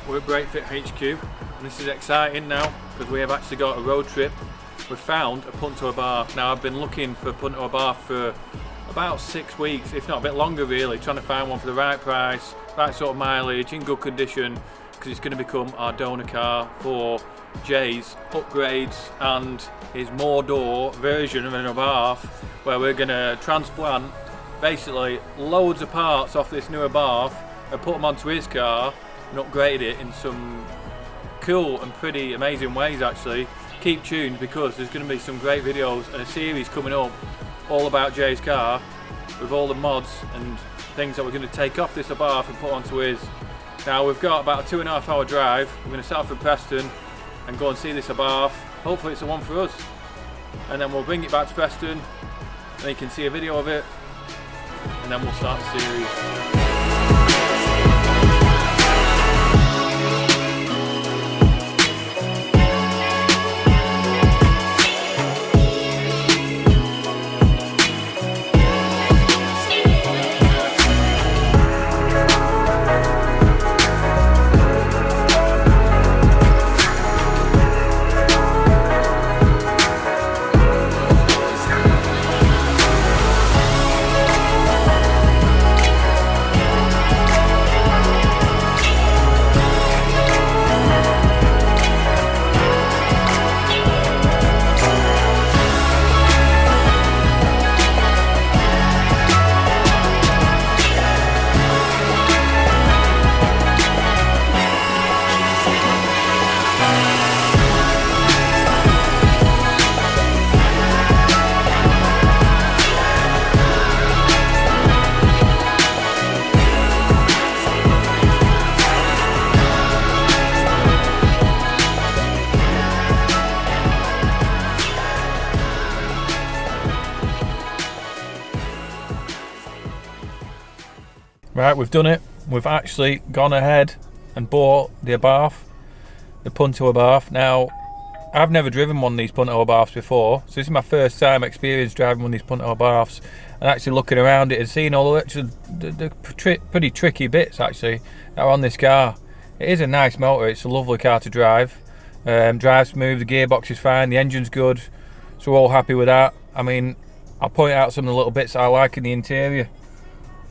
we're at Breakfit HQ, and this is exciting now because we have actually got a road trip. We've found a Punto Abarth. Now I've been looking for Punto Abarth for about 6 weeks, if not a bit longer really, trying to find one for the right price, right sort of mileage, in good condition, because it's going to become our donor car for Jay's upgrades and his more door version of an Abarth, where we're going to transplant basically loads of parts off this new Abarth and put them onto his car and upgrade it in some cool and pretty amazing ways actually. Keep tuned because there's going to be some great videos and a series coming up all about Jay's car with all the mods and things that we're going to take off this Abarth and put onto his. Now we've got about a 2.5 hour drive. We're going to set off from Preston and go and see this Abarth. Hopefully it's the one for us, and then we'll bring it back to Preston and you can see a video of it, and then we'll start the series. Right, we've done it. We've actually gone ahead and bought the Abarth, the Punto Abarth. Now, I've never driven one of these Punto Abarths before, so this is my first time experience driving one of these Punto Abarths and actually looking around it and seeing all the pretty tricky bits actually that are on this car. It is a nice motor, it's a lovely car to drive. Drives smooth, the gearbox is fine, the engine's good, so we're all happy with that. I mean, I'll point out some of the little bits that I like in the interior,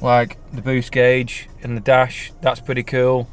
like the boost gauge and the dash. That's pretty cool.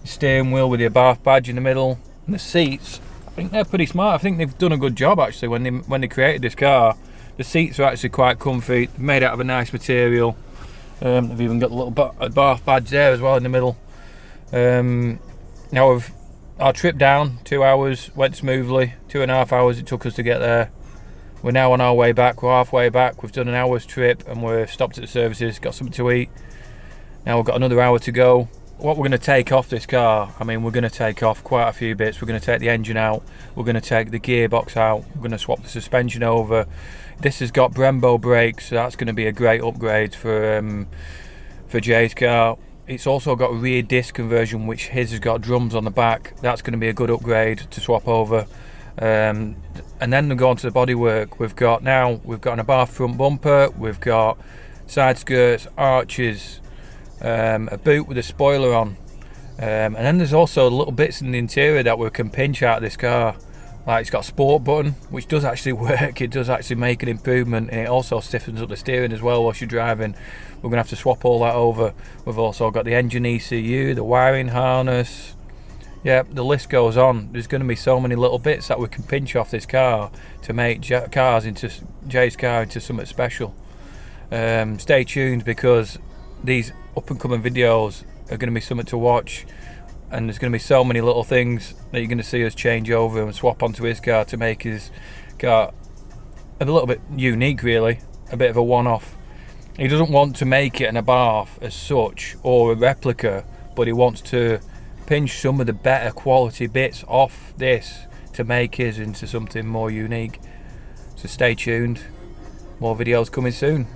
The steering wheel with the Abarth badge in the middle, and the seats, I think they're pretty smart. I think they've done a good job actually when they created this car. The seats are actually quite comfy, they're made out of a nice material. They've even got the little Abarth badge there as well in the middle. Now our trip down, 2 hours, went smoothly. 2.5 hours it took us to get there. We're now on our way back. We're halfway back. We've done an hour's trip and we're stopped at the services, got something to eat. Now we've got another hour to go. What we're going to take off this car, I mean, we're going to take off quite a few bits. We're going to take the engine out. We're going to take the gearbox out. We're going to swap the suspension over. This has got Brembo brakes, so that's going to be a great upgrade for Jay's car. It's also got a rear disc conversion, which his has got drums on the back. That's going to be a good upgrade to swap over. And then we go on to the bodywork. We've got an Abarth front bumper, we've got side skirts, arches, a boot with a spoiler on, and then there's also little bits in the interior that we can pinch out of this car. Like it's got a sport button, which does actually work. It does actually make an improvement, and it also stiffens up the steering as well whilst you're driving. We're going to have to swap all that over. We've also got the engine ECU, the wiring harness. Yeah, the list goes on. There's going to be so many little bits that we can pinch off this car to make Jay's car into something special. Stay tuned because these up and coming videos are going to be something to watch, and there's going to be so many little things that you're going to see us change over and swap onto his car to make his car a little bit unique, really, a bit of a one-off. He doesn't want to make it an Abarth as such or a replica, but he wants to pinch some of the better quality bits off this to make his into something more unique. So stay tuned, more videos coming soon.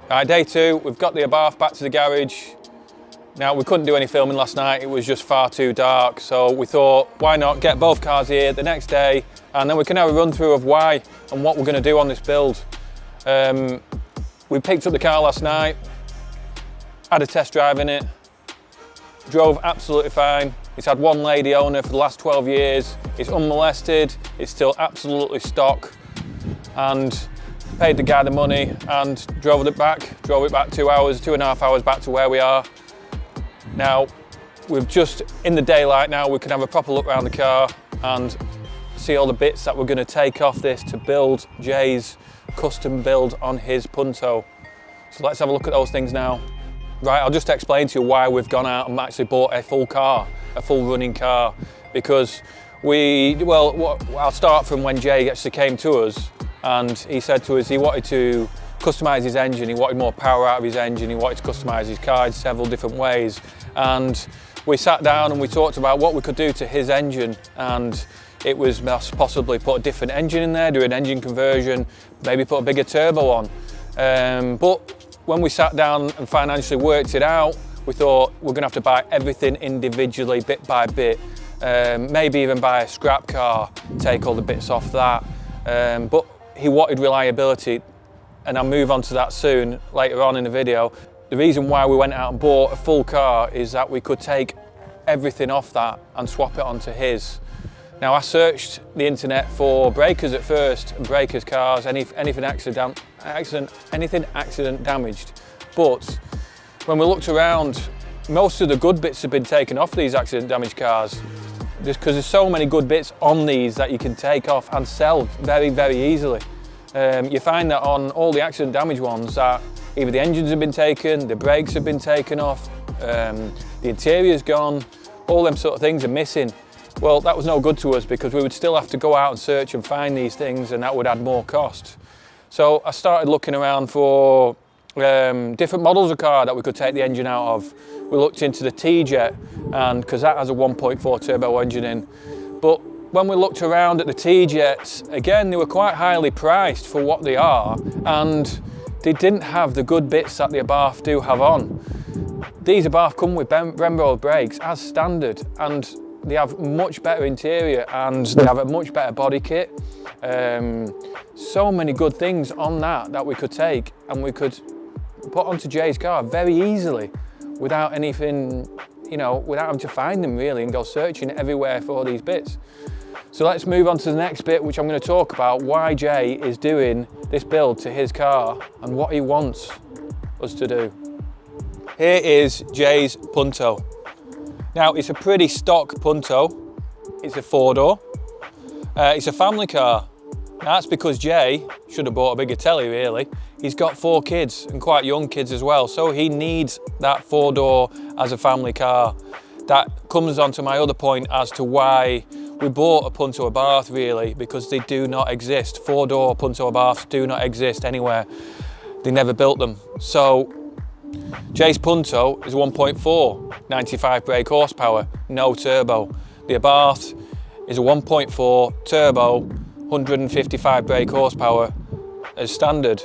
Alright, day 2, we've got the Abarth back to the garage. Now we couldn't do any filming last night, it was just far too dark, so we thought why not get both cars here the next day and then we can have a run through of why and what we're going to do on this build. We picked up the car last night, had a test drive in it, drove absolutely fine. It's had one lady owner for the last 12 years. It's unmolested, it's still absolutely stock, and paid the guy the money and drove it back 2 hours, 2.5 hours back to where we are. Now, we've just, in the daylight now, we can have a proper look around the car and see all the bits that we're going to take off this to build Jay's custom build on his Punto. So let's have a look at those things now. Right, I'll just explain to you why we've gone out and actually bought a full car, a full running car, because I'll start from when Jay actually came to us, and he said to us he wanted to customise his engine, he wanted more power out of his engine, he wanted to customise his car in several different ways. And we sat down and we talked about what we could do to his engine, and it was possibly put a different engine in there, do an engine conversion, maybe put a bigger turbo on. But when we sat down and financially worked it out, we thought we're going to have to buy everything individually, bit by bit. Maybe even buy a scrap car, take all the bits off that. But he wanted reliability, and I'll move on to that soon, later on in the video. The reason why we went out and bought a full car is that we could take everything off that and swap it onto his. Now, I searched the internet for breakers at first, breakers cars, anything accident damaged. But when we looked around, most of the good bits have been taken off these accident damaged cars, just because there's so many good bits on these that you can take off and sell very, very easily. You find that on all the accident damaged ones that either the engines have been taken, the brakes have been taken off, the interior's gone, all them sort of things are missing. Well, that was no good to us because we would still have to go out and search and find these things, and that would add more cost. So I started looking around for different models of car that we could take the engine out of. We looked into the T-Jet, and because that has a 1.4 turbo engine in. But when we looked around at the T-Jets, again, they were quite highly priced for what they are, and they didn't have the good bits that the Abarth do have on. These Abarth come with Brembo brakes as standard, and they have much better interior and they have a much better body kit. So many good things on that we could take and we could put onto Jay's car very easily without anything, you know, without having to find them really and go searching everywhere for all these bits. So let's move on to the next bit, which I'm going to talk about why Jay is doing this build to his car and what he wants us to do. Here is Jay's Punto. Now, it's a pretty stock Punto. It's a 4-door. It's a family car. Now, that's because Jay should have bought a bigger telly, really. He's got 4 kids and quite young kids as well, so he needs that 4-door as a family car. That comes on to my other point as to why we bought a Punto Abarth, really, because they do not exist. 4-door Punto Abarths do not exist anywhere. They never built them. So Jay's Punto is 1.4, 95 brake horsepower, no turbo. The Abarth is a 1.4 turbo, 155 brake horsepower as standard.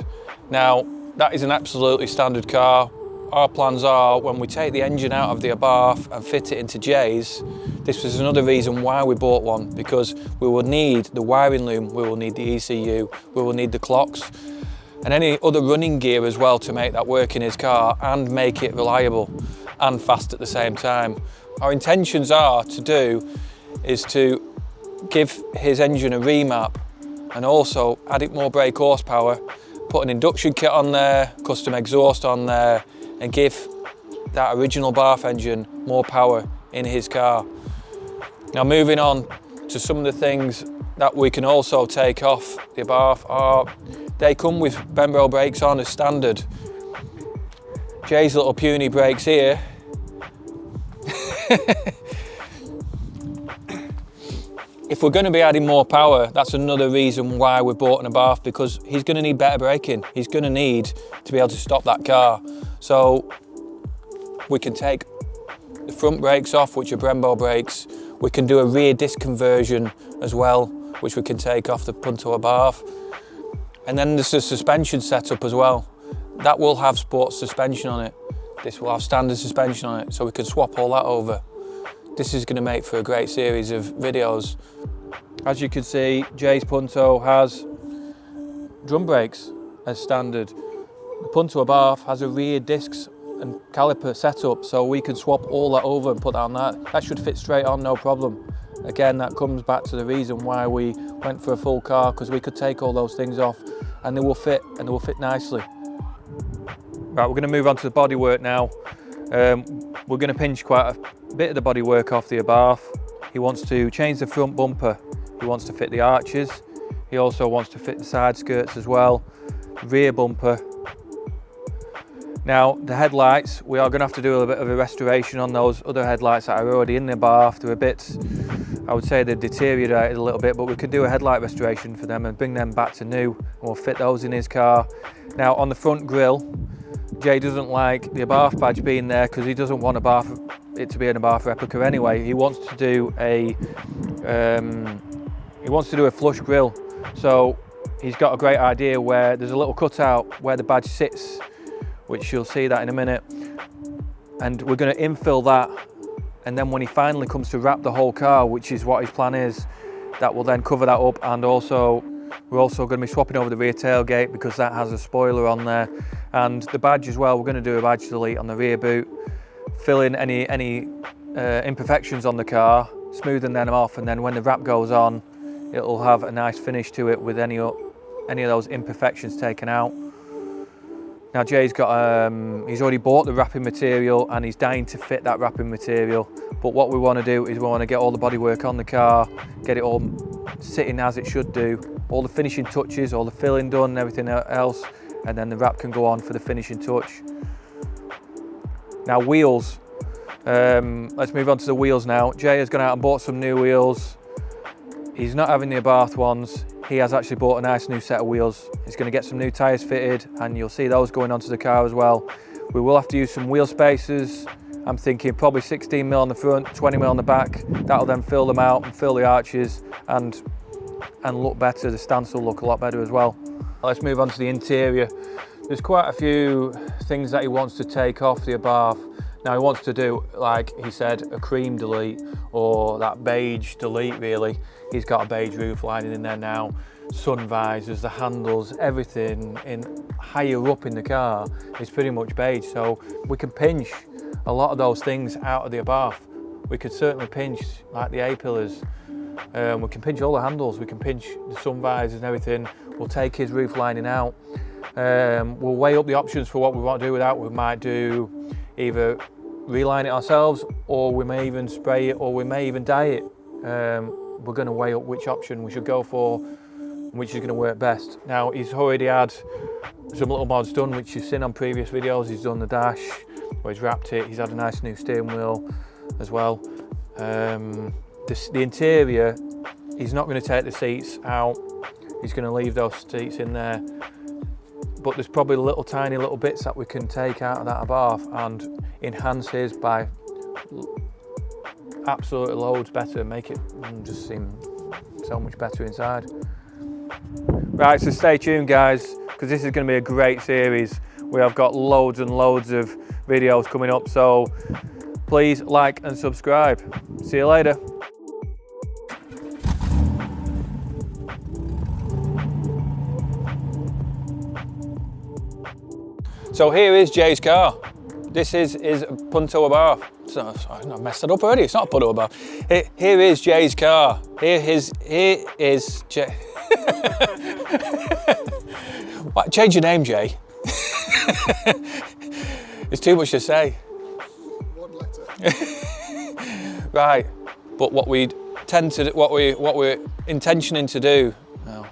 Now, that is an absolutely standard car. Our plans are, when we take the engine out of the Abarth and fit it into Jay's, this was another reason why we bought one, because we will need the wiring loom, we will need the ECU, we will need the clocks, and any other running gear as well to make that work in his car and make it reliable and fast at the same time. Our intentions are is to give his engine a remap and also add it more brake horsepower, put an induction kit on there, custom exhaust on there, and give that original Abarth engine more power in his car. Now, moving on to some of the things that we can also take off the Abarth are, they come with Brembo brakes on as standard. Jay's little puny brakes here. If we're going to be adding more power, that's another reason why we bought an Abarth, because he's going to need better braking. He's going to need to be able to stop that car. So we can take the front brakes off, which are Brembo brakes. We can do a rear disc conversion as well, which we can take off the Punto Abarth. And then there's the suspension setup as well. That will have sports suspension on it. This will have standard suspension on it, so we can swap all that over. This is going to make for a great series of videos. As you can see, Jay's Punto has drum brakes as standard. The Punto Abarth has a rear discs and caliper setup, so we can swap all that over and put that on that. That should fit straight on, no problem. Again, that comes back to the reason why we went for a full car, because we could take all those things off and they will fit, and they will fit nicely. Right, we're going to move on to the bodywork now. We're going to pinch quite a bit of the bodywork off the Abarth. He wants to change the front bumper. He wants to fit the arches. He also wants to fit the side skirts as well. Rear bumper. Now, the headlights, we are going to have to do a little bit of a restoration on those other headlights that are already in the Abarth. They're a bit, I would say they've deteriorated a little bit, but we could do a headlight restoration for them and bring them back to new, and we'll fit those in his car. Now, on the front grille, Jay doesn't like the Abarth badge being there because he doesn't want it to be an Abarth replica anyway. He wants to do a flush grille. So he's got a great idea where there's a little cutout where the badge sits, which you'll see that in a minute. And we're going to infill that. And then when he finally comes to wrap the whole car, which is what his plan is, that will then cover that up. And also, we're also going to be swapping over the rear tailgate because that has a spoiler on there. And the badge as well, we're going to do a badge delete on the rear boot, fill in any imperfections on the car, smoothing them off, and then when the wrap goes on, it'll have a nice finish to it with any of those imperfections taken out. Now Jay's got, he's already bought the wrapping material and he's dying to fit that wrapping material. But what we want to do is we want to get all the bodywork on the car, get it all sitting as it should do, all the finishing touches, all the filling done and everything else, and then the wrap can go on for the finishing touch. Now wheels, let's move on to the wheels now. Jay has gone out and bought some new wheels. He's not having the Abarth ones. He has actually bought a nice new set of wheels. He's going to get some new tyres fitted and you'll see those going onto the car as well. We will have to use some wheel spacers. I'm thinking probably 16mm on the front, 20mm on the back. That'll then fill them out and fill the arches and look better. The stance will look a lot better as well. Let's move on to the interior. There's quite a few things that he wants to take off the Abarth. Now he wants to do, like he said, a cream delete or that beige delete really. He's got a beige roof lining in there now, sun visors, the handles, everything in higher up in the car is pretty much beige. So we can pinch a lot of those things out of the Abarth. We could certainly pinch like the A-pillars. We can pinch all the handles, we can pinch the sun visors and everything. We'll take his roof lining out. We'll weigh up the options for what we want to do with that. We might do either reline it ourselves, or we may even spray it, or we may even dye it. We're going to weigh up which option we should go for, which is going to work best. Now he's already had some little mods done, which you've seen on previous videos. He's done the dash, where he's wrapped it. He's had a nice new steering wheel as well. The interior, he's not going to take the seats out. He's going to leave those seats in there. But there's probably little tiny little bits that we can take out of that Abarth and enhance his by absolutely loads better, make it just seem so much better inside. Right, so stay tuned guys, because this is going to be a great series. We have got loads and loads of videos coming up, so please like and subscribe. See you later. So here is Jay's car. This is his Punto Abarth. So, I messed it up already. It's not a Punto Abarth. Here is Jay's car. Here is Jay. What, change your name, Jay. It's too much to say. One letter. Right. But what we tend to, what we're intentioning to do. Oh,